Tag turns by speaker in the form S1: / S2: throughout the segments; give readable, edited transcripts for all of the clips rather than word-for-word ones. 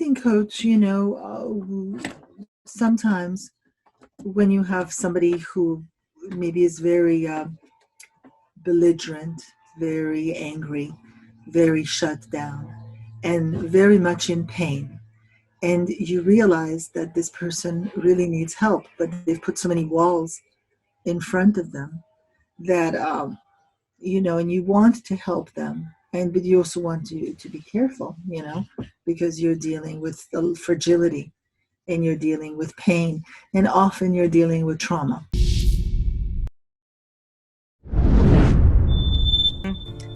S1: acting coach, sometimes when you have somebody who maybe is very belligerent, very angry, very shut down, and very much in pain, and you realize that this person really needs help, but they've put so many walls in front of them that and you want to help them, but you also want to be careful, because you're dealing with fragility, and you're dealing with pain, and often you're dealing with trauma.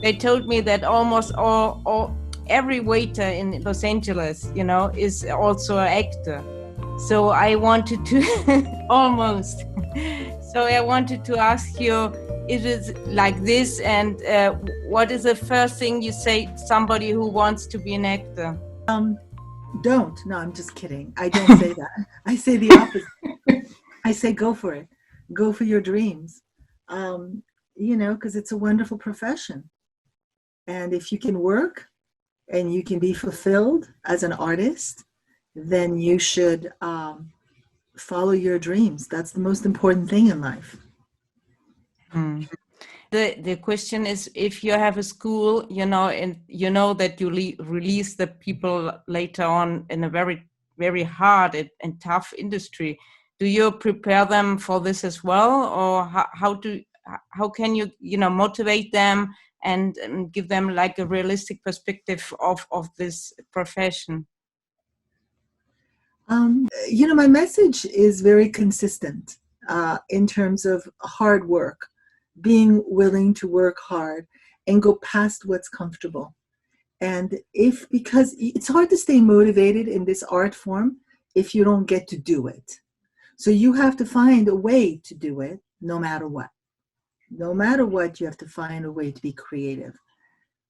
S2: They told me that almost every waiter in Los Angeles, is also an actor. So I wanted to almost. So I wanted to ask you, is it like this? And what is the first thing you say to somebody who wants to be an actor?
S1: Don't. No, I'm just kidding. I don't say that. I say the opposite. I say go for it. Go for your dreams. Because it's a wonderful profession. And if you can work and you can be fulfilled as an artist, then you should follow your dreams. That's the most important thing in life.
S2: The question is, if you have a school, and that you release the people later on in a very, very hard and tough industry, do you prepare them for this as well? Or how can you, motivate them and give them like a realistic perspective of this profession?
S1: My message is very consistent in terms of hard work, being willing to work hard and go past what's comfortable. And because it's hard to stay motivated in this art form if you don't get to do it. So you have to find a way to do it no matter what. No matter what, you have to find a way to be creative.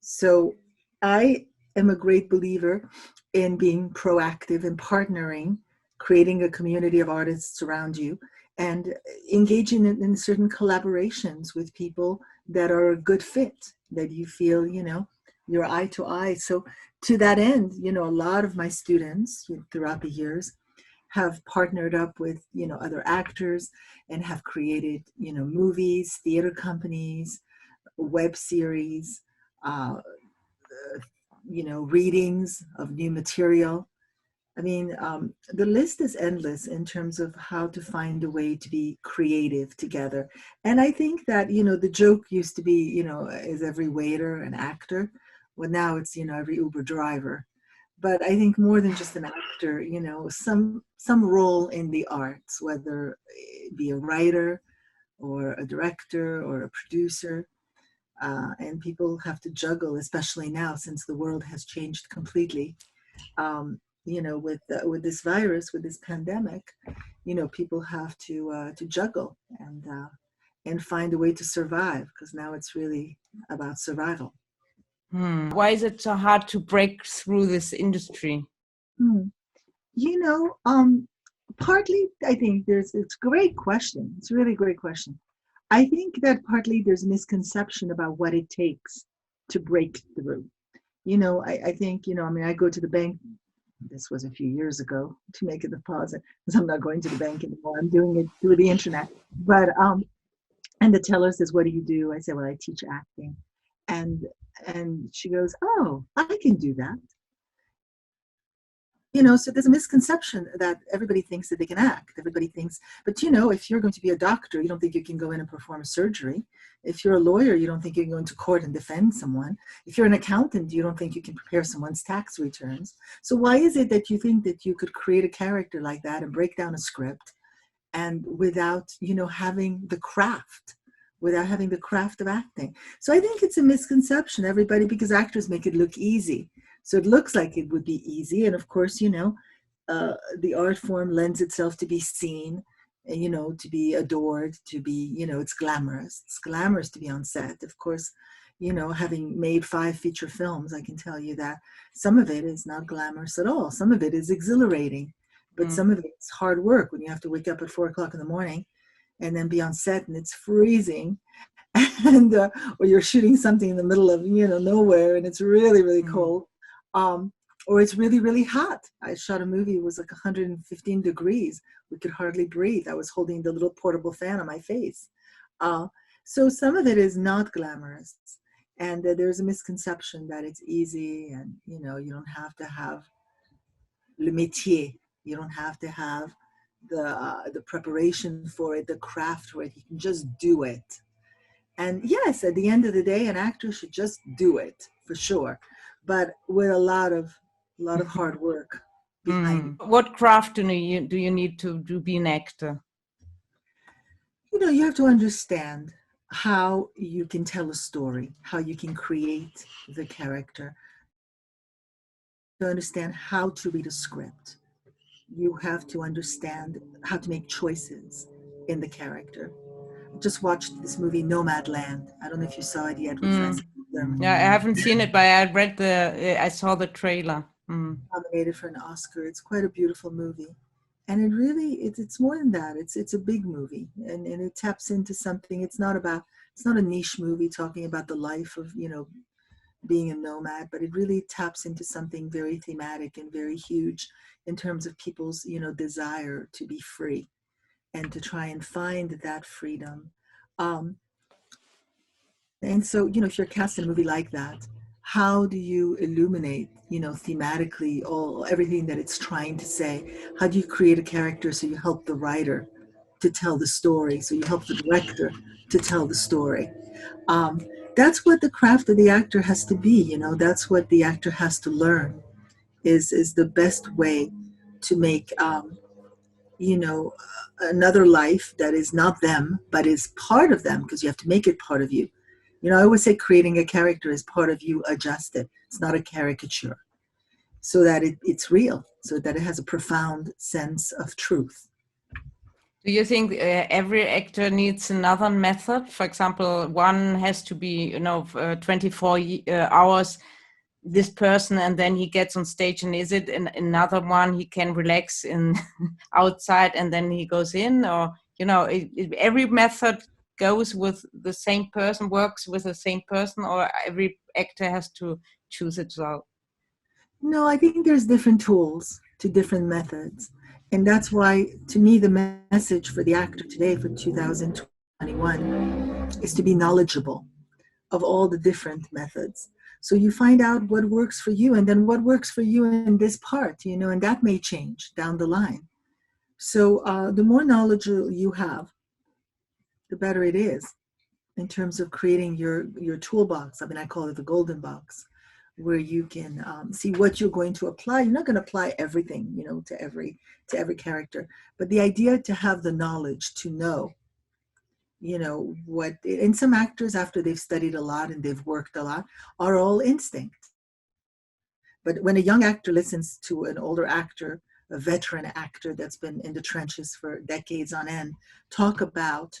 S1: So I am a great believer in being proactive and partnering, creating a community of artists around you, and engaging in certain collaborations with people that are a good fit, that you feel, you're eye to eye. So to that end, a lot of my students throughout the years have partnered up with, other actors and have created, movies, theater companies, web series, readings of new material. I mean, the list is endless in terms of how to find a way to be creative together. And I think that, the joke used to be, is every waiter an actor? Well, now it's, every Uber driver. But I think more than just an actor, some role in the arts, whether it be a writer or a director or a producer. And people have to juggle, especially now since the world has changed completely. With this virus, with this pandemic, people have to juggle and find a way to survive, because now it's really about survival.
S2: Why is it so hard to break through this industry?
S1: Partly, I think it's a great question. It's a really great question. I think that partly there's misconception about what it takes to break through. I think, I go to the bank. This was a few years ago to make a deposit, because I'm not going to the bank anymore. I'm doing it through the internet. But and the teller says, "What do you do?" I say, "Well, I teach acting." And she goes, "Oh, I can do that." So there's a misconception that everybody thinks that they can act. Everybody thinks, but if you're going to be a doctor, you don't think you can go in and perform a surgery. If you're a lawyer, you don't think you can go into court and defend someone. If you're an accountant, you don't think you can prepare someone's tax returns. So why is it that you think that you could create a character like that and break down a script and without, having the craft? Without having the craft of acting. So I think it's a misconception, everybody, because actors make it look easy. So it looks like it would be easy. And of course, the art form lends itself to be seen, to be adored, to be, it's glamorous. It's glamorous to be on set. Of course, having made 5 feature films, I can tell you that some of it is not glamorous at all. Some of it is exhilarating, but some of it's hard work when you have to wake up at 4 o'clock in the morning and then be on set and it's freezing, and or you're shooting something in the middle of nowhere and it's really, really cold. or it's really, really hot. I shot a movie, it was like 115 degrees. We could hardly breathe. I was holding the little portable fan on my face. Uh, so some of it is not glamorous. And there's a misconception that it's easy and, you know, you don't have to have le métier. You don't have to have the preparation for it, the craft for it. You can just do it. And yes, at the end of the day, an actor should just do it for sure, but with a lot of hard work behind.
S2: What craft do you need to be an actor?
S1: You know, you have to understand how you can tell a story, how you can create the character, to understand how to read a script. You have to understand how to make choices in the character. I just watched this movie Nomadland. I don't know if you saw it yet with Francis.
S2: Yeah, I haven't seen it, but I saw the trailer.
S1: Nominated for an Oscar. It's quite a beautiful movie. And it really, it's more than that. It's a big movie, and it taps into something. It's not a niche movie talking about the life of, you know, being a nomad, but it really taps into something very thematic and very huge in terms of people's, you know, desire to be free and to try and find that freedom. And so, you know, if you're cast in a movie like that, how do you illuminate, you know, thematically everything that it's trying to say? How do you create a character so you help the writer to tell the story, so you help the director to tell the story? That's what the craft of the actor has to be, you know, that's what the actor has to learn is the best way to make, you know, another life that is not them, but is part of them, because you have to make it part of you. You know, I always say creating a character is part of you adjusted. It's not a caricature, so that it's real, so that it has a profound sense of truth.
S2: Do you think every actor needs another method? For example, one has to be, you know, 24 hours, this person, and then he gets on stage, and is it another one he can relax in outside and then he goes in? Or, you know, every method goes with the same person, works with the same person, or every actor has to choose itself?
S1: No, I think there's different tools to different methods. And that's why, to me, the message for the actor today for 2021 is to be knowledgeable of all the different methods. So you find out what works for you, and then what works for you in this part, you know, and that may change down the line. So the more knowledge you have, the better it is in terms of creating your toolbox. I mean, I call it the golden box, where you can see what you're going to apply. You're not going to apply everything, you know, to every character, but the idea to have the knowledge to know, you know, what. And some actors, after they've studied a lot and they've worked a lot, are all instinct. But when a young actor listens to an older actor, a veteran actor that's been in the trenches for decades on end, talk about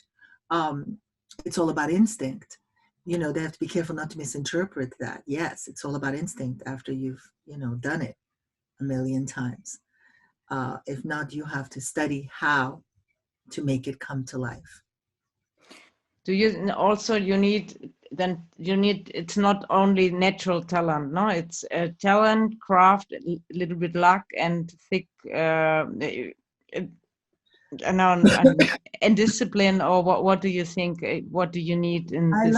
S1: it's all about instinct. You know, they have to be careful not to misinterpret that. Yes, it's all about instinct after you've, you know, done it a million times. If not, you have to study how to make it come to life.
S2: Do you also, you need, it's not only natural talent, no, it's talent, craft, a little bit luck, and thick, and discipline, or what do you think? What do you need in this?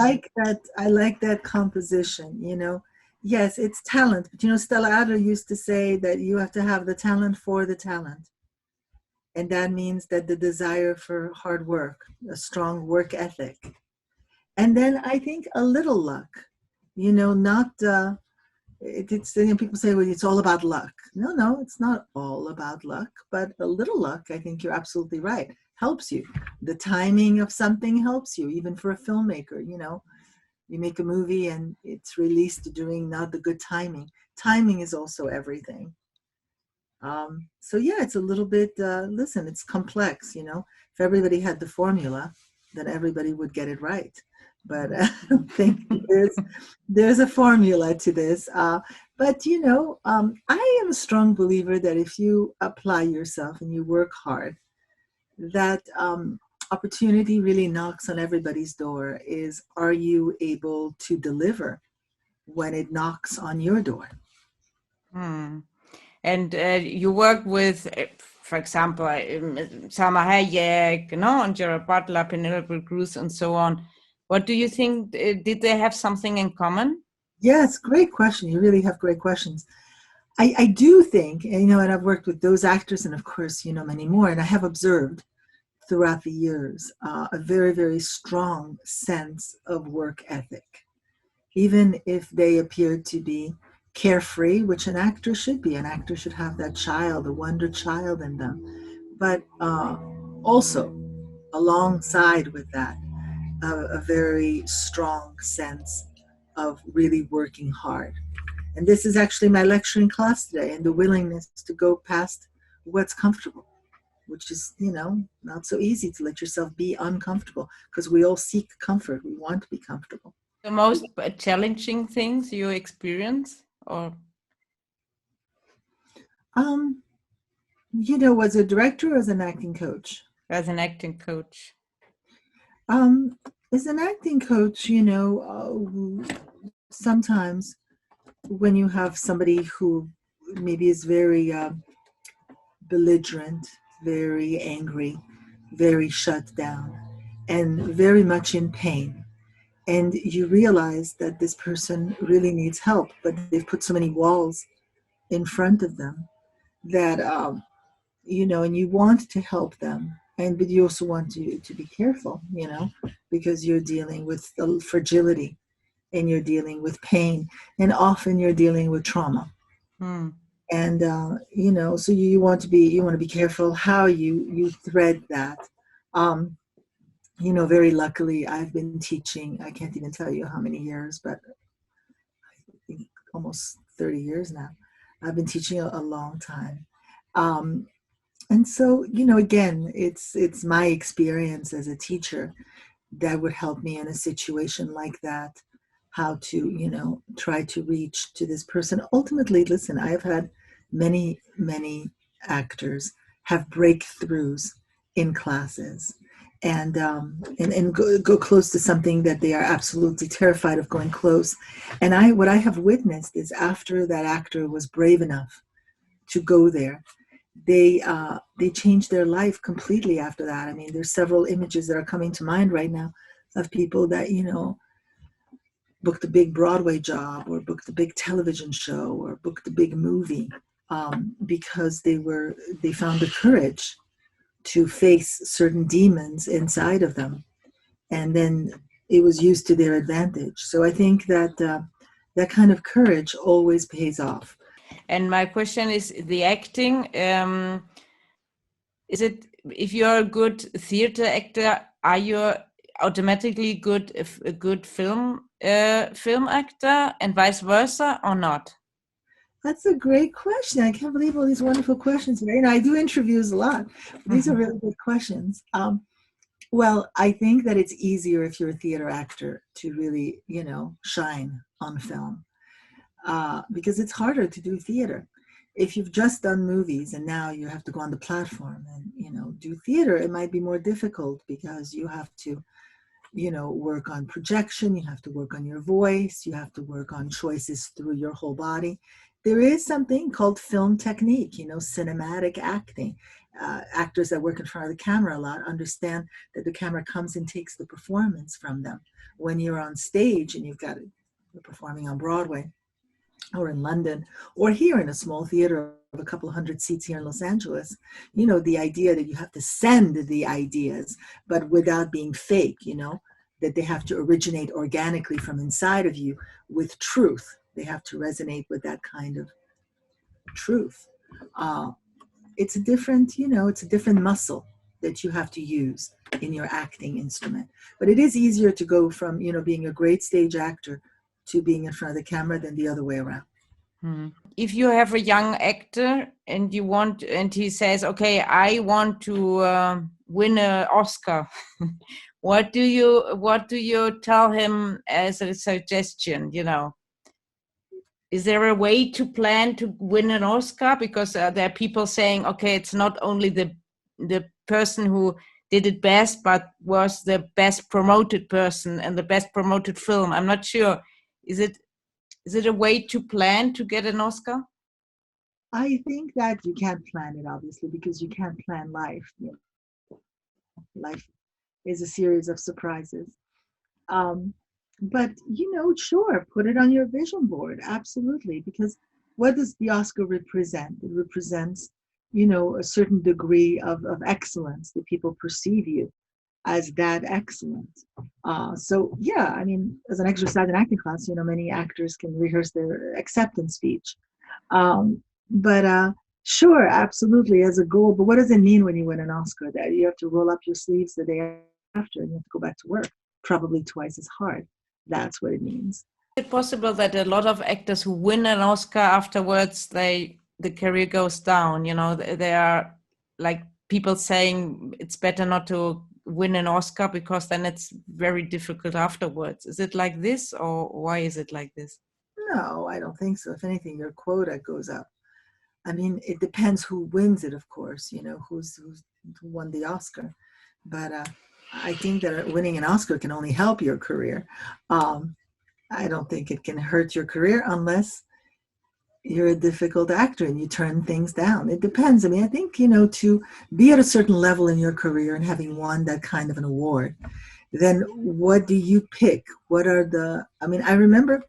S1: I like that composition, you know. Yes, it's talent, but you know, Stella Adler used to say that you have to have the talent for the talent. And that means that the desire for hard work, a strong work ethic. And then I think a little luck, you know, not, it's, you know, people say, well, it's all about luck. No, it's not all about luck, but a little luck, I think you're absolutely right, helps you. The timing of something helps you, even for a filmmaker, you know. You make a movie and it's released during not the good timing. Timing is also everything. So yeah, it's a little bit, listen, it's complex, you know. If everybody had the formula, then everybody would get it right. But I don't think there's a formula to this. But, you know, I am a strong believer that if you apply yourself and you work hard, that opportunity really knocks on everybody's door. Are you able to deliver when it knocks on your door?
S2: Hmm. And you work with, for example, Salma Hayek, and Gerard Butler, Penelope Cruz, and so on. What do you think? Did they have something in common?
S1: Yes, great question. You really have great questions. I do think, and I've worked with those actors and of course, many more, and I have observed throughout the years a very, very strong sense of work ethic. Even if they appear to be carefree, which an actor should be. An actor should have that child, the wonder child in them. But also, alongside with that, a very strong sense of really working hard. And this is actually my lecturing class today, and the willingness to go past what's comfortable, which is, not so easy to let yourself be uncomfortable because we all seek comfort. We want to be comfortable.
S2: The most challenging things you experience, or
S1: Was a director or as an acting coach?
S2: as an acting coach?
S1: As an acting coach, sometimes when you have somebody who maybe is very belligerent, very angry, very shut down, and very much in pain, and you realize that this person really needs help, but they've put so many walls in front of them that and you want to help them, but you also want to be careful, because you're dealing with fragility, and you're dealing with pain, and often you're dealing with trauma. And so you want to be careful how you thread that. Very luckily, I've been teaching, I can't even tell you how many years, but I think almost 30 years now. I've been teaching a long time. And so, again, it's my experience as a teacher that would help me in a situation like that, how to, try to reach to this person. Ultimately, listen, I've had many, many actors have breakthroughs in classes and go close to something that they are absolutely terrified of going close. And what I have witnessed is after that actor was brave enough to go there, they changed their life completely after that. I mean, there's several images that are coming to mind right now of people that, booked a big Broadway job or booked a big television show or booked a big movie because they found the courage to face certain demons inside of them. And then it was used to their advantage. So I think that that kind of courage always pays off.
S2: And my question is, the acting, is it, if you're a good theater actor, are you automatically a good film actor, and vice versa, or not?
S1: That's a great question. I can't believe all these wonderful questions. I do interviews a lot. These are really good questions. Well, I think that it's easier if you're a theater actor to really, shine on film because it's harder to do theater. If you've just done movies and now you have to go on the platform and, do theater, it might be more difficult because you have to, work on projection, you have to work on your voice, you have to work on choices through your whole body. There is something called film technique, cinematic acting. Actors that work in front of the camera a lot understand that the camera comes and takes the performance from them. When you're on stage and you're performing on Broadway or in London or here in a small theater of a couple of hundred seats here in Los Angeles, the idea that you have to send the ideas, but without being fake, that they have to originate organically from inside of you with truth. They have to resonate with that kind of truth. It's a different muscle that you have to use in your acting instrument. But it is easier to go from, being a great stage actor to being in front of the camera than the other way around.
S2: If you have a young actor and he says, okay, I want to win an Oscar, what do you tell him as a suggestion? Is there a way to plan to win an Oscar? Because there are people saying, okay, it's not only the person who did it best, but was the best promoted person and the best promoted film. I'm not sure. Is it a way to plan to get an Oscar?
S1: I think that you can't plan it, obviously, because you can't plan life. Life is a series of surprises. Um, but sure, put it on your vision board, absolutely, because what does the Oscar represent? It represents, a certain degree of excellence that people perceive you as that excellent. So yeah, I mean, as an exercise in acting class, many actors can rehearse their acceptance speech. But sure, absolutely, as a goal. But what does it mean when you win an Oscar? That you have to roll up your sleeves the day after and you have to go back to work, probably twice as hard. That's what it means.
S2: Is it possible that a lot of actors who win an Oscar afterwards, the career goes down? They are like people saying it's better not to win an Oscar because then it's very difficult afterwards. Is it like this, or why is it like this?
S1: No, I don't think so. If anything, your quota goes up. I mean, it depends who wins it, of course, who won the Oscar. But I think that winning an Oscar can only help your career. Um, I don't think it can hurt your career unless you're a difficult actor and you turn things down. It depends. I mean, I think, to be at a certain level in your career and having won that kind of an award, then what do you pick? I remember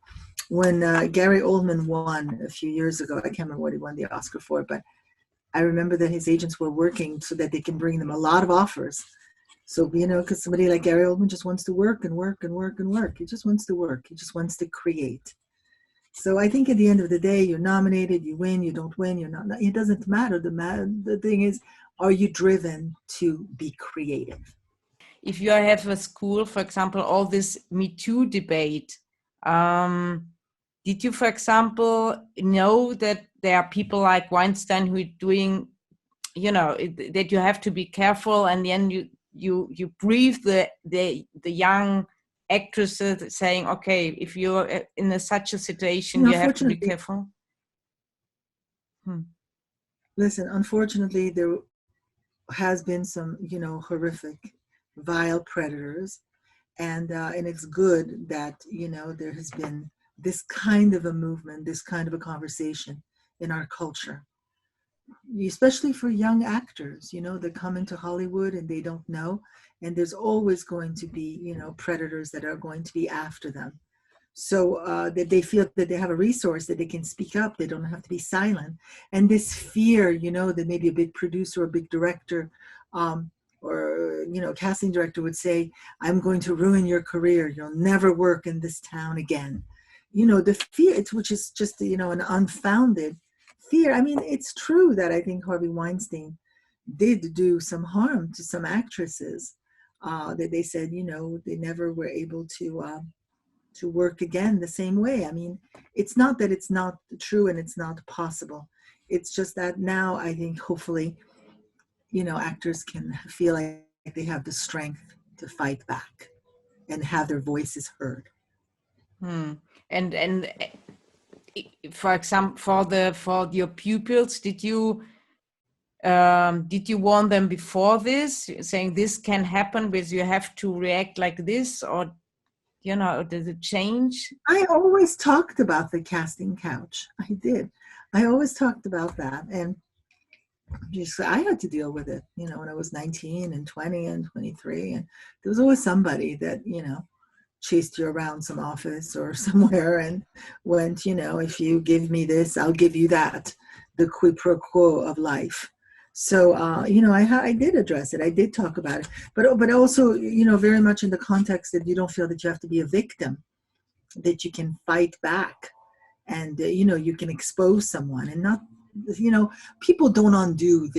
S1: when Gary Oldman won a few years ago. I can't remember what he won the Oscar for, but I remember that his agents were working so that they can bring them a lot of offers. So, because somebody like Gary Oldman just wants to work and work and work and work. He just wants to work. He just wants to create. So I think at the end of the day, you're nominated, you win, you don't win, you're not. It doesn't matter. The thing is, are you driven to be creative?
S2: If you have a school, for example, all this Me Too debate, did you, for example, know that there are people like Weinstein who are doing, that you have to be careful, and then you brief the young actresses saying, okay, if you're in such a situation, you have to be careful?
S1: Listen, unfortunately, there has been some, horrific, vile predators. And it's good that, there has been this kind of a movement, this kind of a conversation in our culture, especially for young actors, that come into Hollywood and they don't know. And there's always going to be, predators that are going to be after them. So that they feel that they have a resource, that they can speak up, they don't have to be silent. And this fear, that maybe a big producer or a big director or casting director would say, I'm going to ruin your career, you'll never work in this town again. The fear, which is just an unfounded fear. I mean, it's true that I think Harvey Weinstein did do some harm to some actresses, that they said they never were able to work again the same way. I mean, it's not that it's not true and it's not possible. It's just that now I think hopefully, actors can feel like they have the strength to fight back and have their voices heard.
S2: And for example, for your pupils, did you warn them before this, saying this can happen, because you have to react like this, or does it change?
S1: I always talked about the casting couch. I did. I always talked about that, and just I had to deal with it. When I was 19 and 20 and 23, and there was always somebody that chased you around some office or somewhere and went, if you give me this, I'll give you that, the quid pro quo of life. So, I did address it. I did talk about it, but also, very much in the context that you don't feel that you have to be a victim, that you can fight back and, you can expose someone and not, people don't undo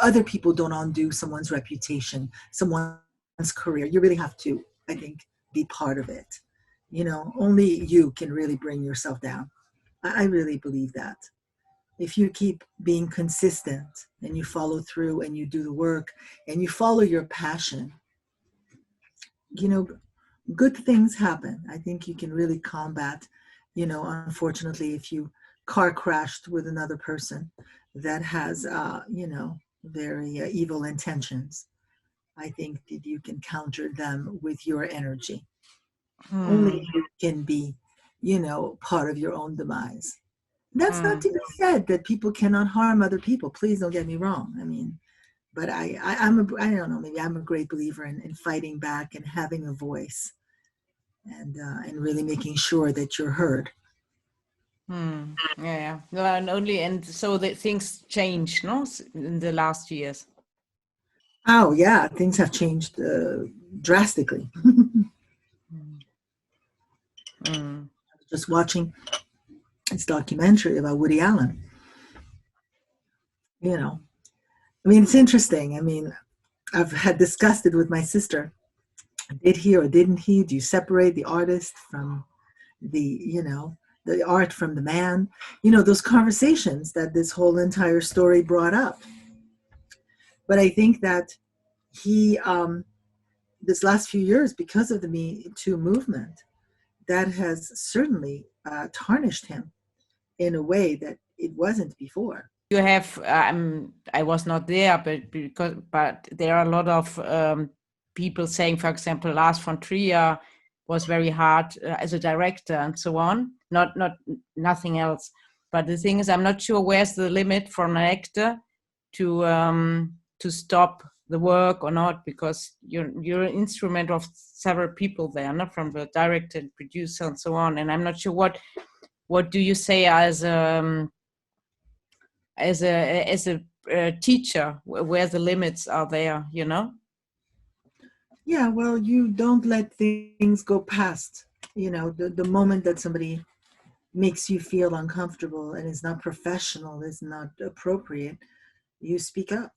S1: other people don't undo someone's reputation, someone's career. You really have to, I think, be part of it. Only you can really bring yourself down. I really believe that. If you keep being consistent and you follow through and you do the work and you follow your passion, good things happen. I think you can really combat, unfortunately, if you car crashed with another person that has, very evil intentions, I think that you can counter them with your energy. Only you can be, part of your own demise. That's not
S2: Mm.
S1: to be said that people cannot harm other people. Please don't get me wrong. I mean, but I don't know, maybe I'm a great believer in fighting back and having a voice and really making sure that you're heard.
S2: Mm. Yeah, yeah. No, and only, and so that things change, no, in the last years.
S1: Oh yeah, things have changed drastically.
S2: Mm. Mm.
S1: Just watching this documentary about Woody Allen. You know, I mean, it's interesting. I mean, I've had discussed it with my sister. Did he or didn't he? Do you separate the artist from the art from the man? Those conversations that this whole entire story brought up. But I think that he, this last few years, because of the Me Too movement, that has certainly tarnished him in a way that it wasn't before.
S2: You have, I was not there, but there are a lot of people saying, for example, Lars von Trier was very hard as a director and so on. Not nothing else. But the thing is, I'm not sure where's the limit for an actor to stop the work or not, because you're an instrument of several people there, not from the director and producer and so on. And I'm not sure what do you say as a teacher, where the limits are there,
S1: Yeah, well, you don't let things go past, the moment that somebody makes you feel uncomfortable and is not professional, is not appropriate, you speak up.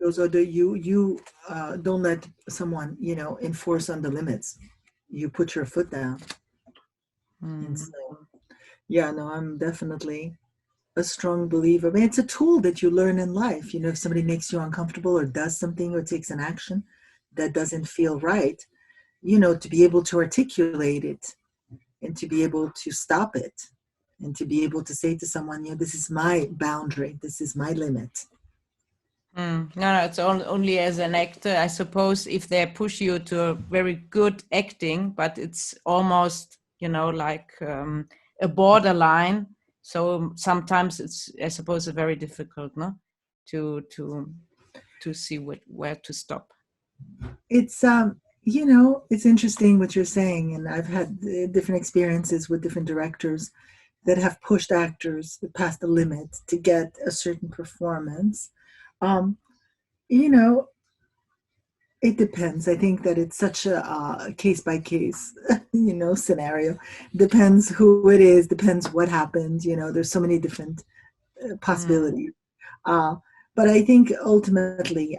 S1: Those are you don't let someone, enforce on the limits. You put your foot down. And so, yeah, no, I'm definitely a strong believer. I mean, it's a tool that you learn in life. If somebody makes you uncomfortable or does something or takes an action that doesn't feel right, to be able to articulate it and to be able to stop it and to be able to say to someone, this is my boundary, this is my limit.
S2: No, it's only as an actor, I suppose, if they push you to a very good acting, but it's almost, like a borderline. So sometimes it's, I suppose, very difficult, no, to see where to stop.
S1: It's it's interesting what you're saying, and I've had different experiences with different directors that have pushed actors past the limit to get a certain performance. Um, you know, it depends. I think that it's such a case by case, scenario. Depends who it is. Depends what happened. There's so many different possibilities. Uh, but I think ultimately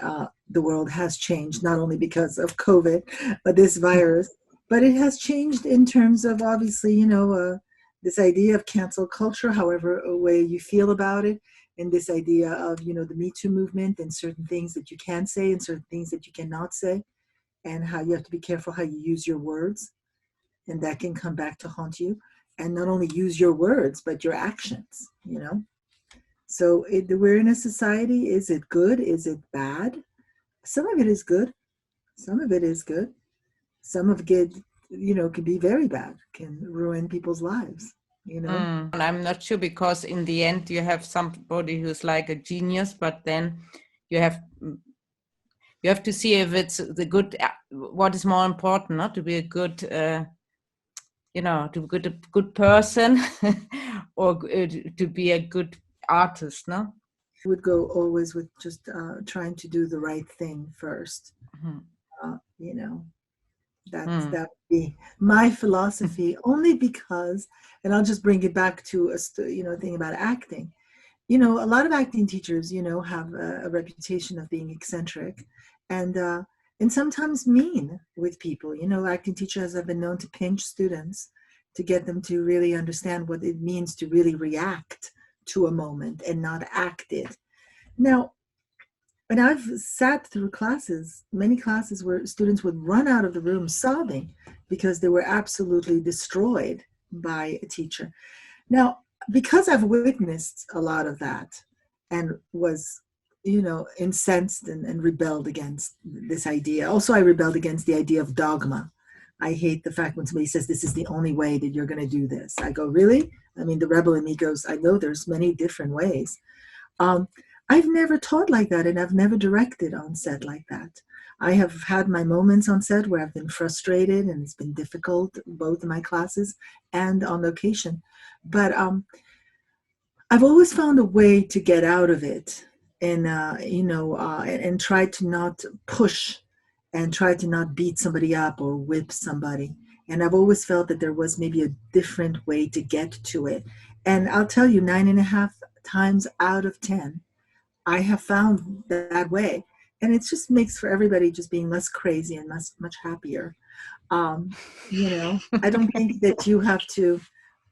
S1: the world has changed, not only because of COVID, this virus, but it has changed in terms of obviously, this idea of cancel culture, however way you feel about it, and this idea of, the Me Too movement and certain things that you can say and certain things that you cannot say, and how you have to be careful how you use your words, and that can come back to haunt you. And not only use your words, but your actions. So we're in a society. Is it good? Is it bad? Some of it is good. Some of it is good. Some of it, can be very bad, can ruin people's lives.
S2: I'm not sure, because in the end you have somebody who's like a genius, but then you have to see if it's the good, what is more important, not to be a good to be a good person or to be a good artist, no?
S1: Would go always with just trying to do the right thing first. That would be my philosophy, only because, and I'll just bring it back to a thing about acting. A lot of acting teachers, have a reputation of being eccentric and sometimes mean with people. Acting teachers have been known to pinch students to get them to really understand what it means to really react to a moment and not act it. Now, and I've sat through many classes where students would run out of the room sobbing because they were absolutely destroyed by a teacher. Now, because I've witnessed a lot of that and was, incensed and rebelled against this idea. Also, I rebelled against the idea of dogma. I hate the fact when somebody says this is the only way that you're going to do this. I go, really? I mean, the rebel in me goes, I know there's many different ways. Um, I've never taught like that, and I've never directed on set like that. I have had my moments on set where I've been frustrated and it's been difficult, both in my classes and on location. But I've always found a way to get out of it, and and try to not push, and try to not beat somebody up or whip somebody. And I've always felt that there was maybe a different way to get to it. And I'll tell you, 9.5 times out of 10, I have found that way. And it just makes for everybody just being less crazy and much happier. I don't think that you have to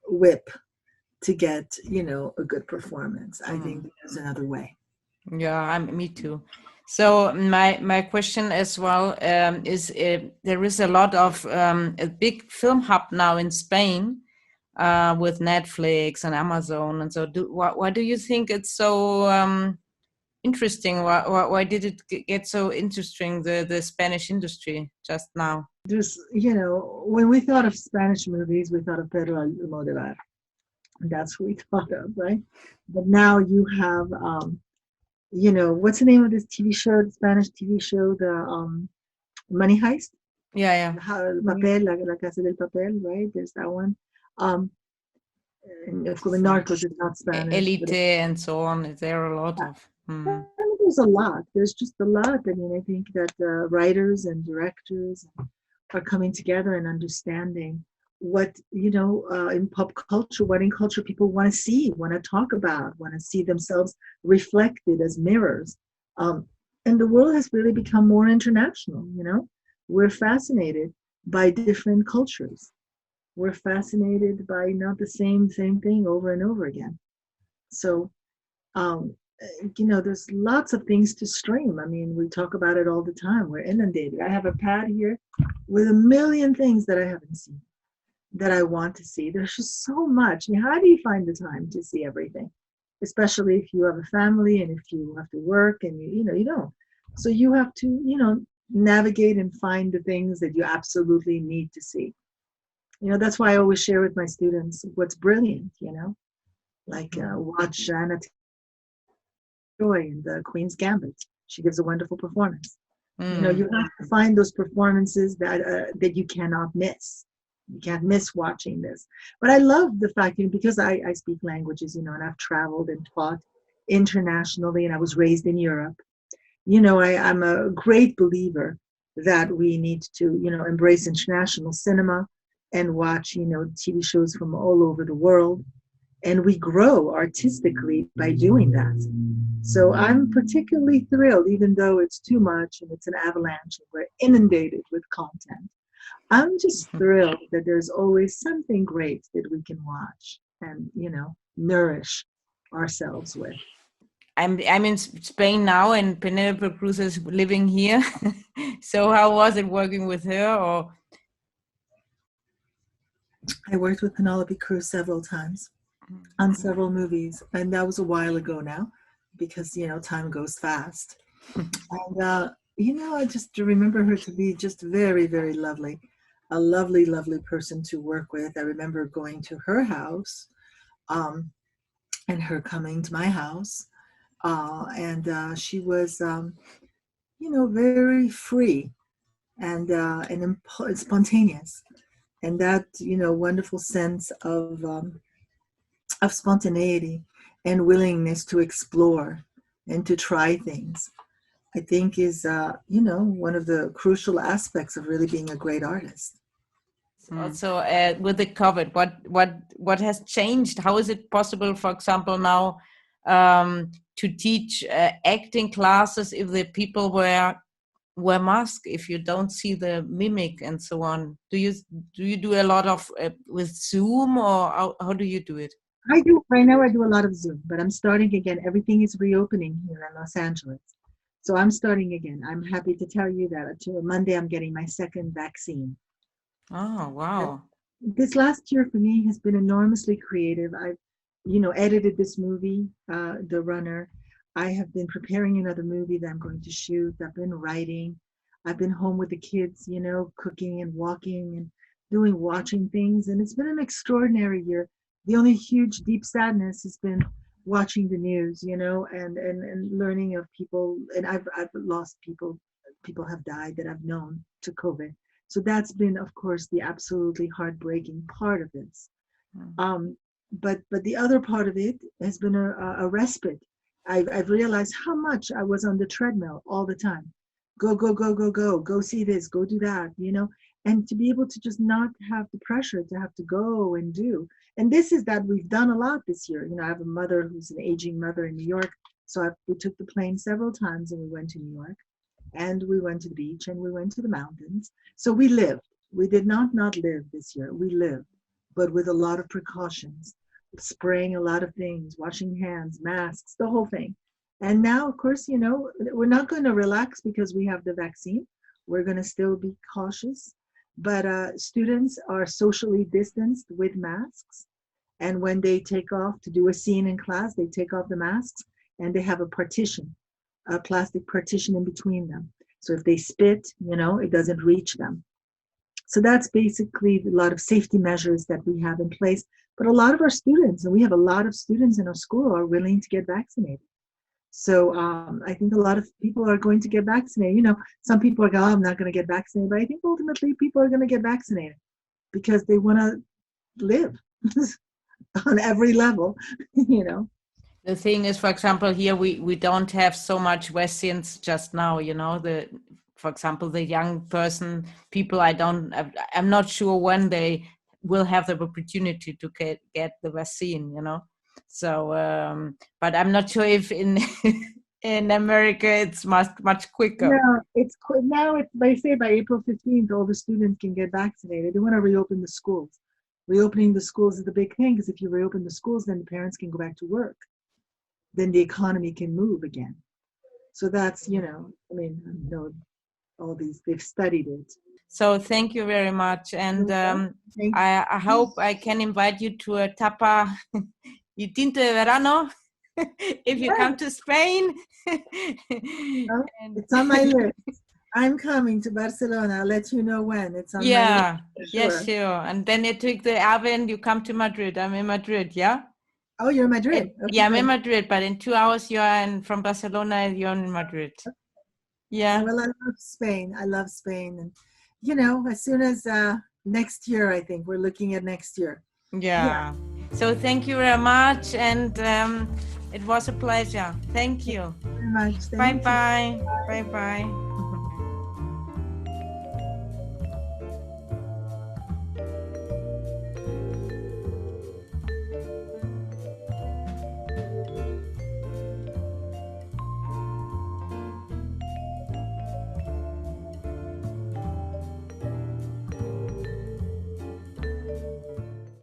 S1: whip to get, a good performance. I think there's another way.
S2: Yeah, me too. So my question as well is there is a lot of a big film hub now in Spain with Netflix and Amazon, and so why do you think it's so interesting? Why did it get so interesting, the Spanish industry just now?
S1: There's, when we thought of Spanish movies, we thought of Pedro Almodovar. That's what we thought of, right? But now you have, what's the name of this TV show, the Spanish TV show, the Money Heist?
S2: Yeah.
S1: Papel, La Casa del Papel, right? There's that one. And of course, Narcos is not Spanish.
S2: Elite and so on. There are a lot of.
S1: There's a lot. There's just a lot. I mean, I think that writers and directors are coming together and understanding what, in pop culture, what in culture people want to see, want to talk about, want to see themselves reflected as mirrors. And the world has really become more international, We're fascinated by different cultures. We're fascinated by not the same thing over and over again. So, there's lots of things to stream. I mean, we talk about it all the time. We're inundated. I have a pad here with a million things that I haven't seen, that I want to see. There's just so much. I mean, how do you find the time to see everything? Especially if you have a family and if you have to work and you don't. So you have to, navigate and find the things that you absolutely need to see. That's why I always share with my students what's brilliant, like watch Anna Joy in the Queen's Gambit. She gives a wonderful performance. You have to find those performances that you cannot miss. You can't miss watching this. But I love the fact, because I speak languages, and I've traveled and taught internationally, and I was raised in Europe. I'm a great believer that we need to, embrace international cinema and watch, TV shows from all over the world. And we grow artistically by doing that. So I'm particularly thrilled, even though it's too much and it's an avalanche and we're inundated with content. I'm just thrilled that there's always something great that we can watch and, nourish ourselves with.
S2: I'm in Spain now, and Penelope Cruz is living here. So how was it working with her? Or
S1: I worked with Penelope Cruz several times on several movies, and that was a while ago now, because time goes fast. And I just remember her to be just very, very lovely, a lovely, lovely person to work with. I remember going to her house, and her coming to my house, and she was, very free and spontaneous, and that wonderful sense of spontaneity and willingness to explore and to try things, I think is, one of the crucial aspects of really being a great artist.
S2: Also, with the COVID, what has changed? How is it possible, for example, now to teach acting classes if the people wear masks, if you don't see the mimic and so on? Do you do a lot of with Zoom, or how do you do it?
S1: I do. Right now I do a lot of Zoom, but I'm starting again. Everything is reopening here in Los Angeles. So I'm starting again. I'm happy to tell you that Monday I'm getting my second vaccine.
S2: Oh, wow.
S1: This last year for me has been enormously creative. I've, edited this movie, The Runner. I have been preparing another movie that I'm going to shoot. I've been writing. I've been home with the kids, cooking and walking and watching things. And it's been an extraordinary year. The only huge, deep sadness has been watching the news, and learning of people. And I've lost people. People have died that I've known to COVID. So that's been, of course, the absolutely heartbreaking part of this. But the other part of it has been a respite. I've realized how much I was on the treadmill all the time. Go, go, go, go, go see this, go do that, and to be able to just not have the pressure to have to go and do. And this is that we've done a lot this year. I have a mother who's an aging mother in New York. So we took the plane several times and we went to New York, and we went to the beach, and we went to the mountains. So we lived. We did not live this year. We lived, but with a lot of precautions, spraying a lot of things, washing hands, masks, the whole thing. And now, of course, we're not going to relax because we have the vaccine. We're going to still be cautious. But students are socially distanced with masks. And when they take off to do a scene in class, they take off the masks and they have a partition, a plastic partition in between them. So if they spit, it doesn't reach them. So that's basically a lot of safety measures that we have in place. But a lot of our students, and we have a lot of students in our school, are willing to get vaccinated. So I think a lot of people are going to get vaccinated. Some people are going, I'm not going to get vaccinated. But I think ultimately people are going to get vaccinated because they want to live on every level,
S2: The thing is, for example, here we don't have so much vaccines just now, for example, the young people, I'm not sure when they will have the opportunity to get the vaccine, So, but I'm not sure if in America it's much quicker.
S1: No, it's now. They say by April 15th, all the students can get vaccinated. They want to reopen the schools. Reopening the schools is the big thing, because if you reopen the schools, then the parents can go back to work. Then the economy can move again. So that's, all these, they've studied it.
S2: So thank you very much. And I hope I can invite you to a tapa y tinto de verano if you come to Spain.
S1: It's on my list. I'm coming to Barcelona. I'll let you know when. It's on my list.
S2: Sure. Yes, sure. And then you take the AVE and you come to Madrid. I'm in Madrid, yeah?
S1: Oh, you're in Madrid?
S2: Okay. Yeah, I'm in Madrid, but in 2 hours from Barcelona, you're in Madrid. Yeah.
S1: Well, I love Spain. And, as soon as next year, I think we're looking at next year.
S2: Yeah. So thank you very much. And it was a pleasure. Thank you.
S1: Thank you very much.
S2: Bye-bye. Bye-bye.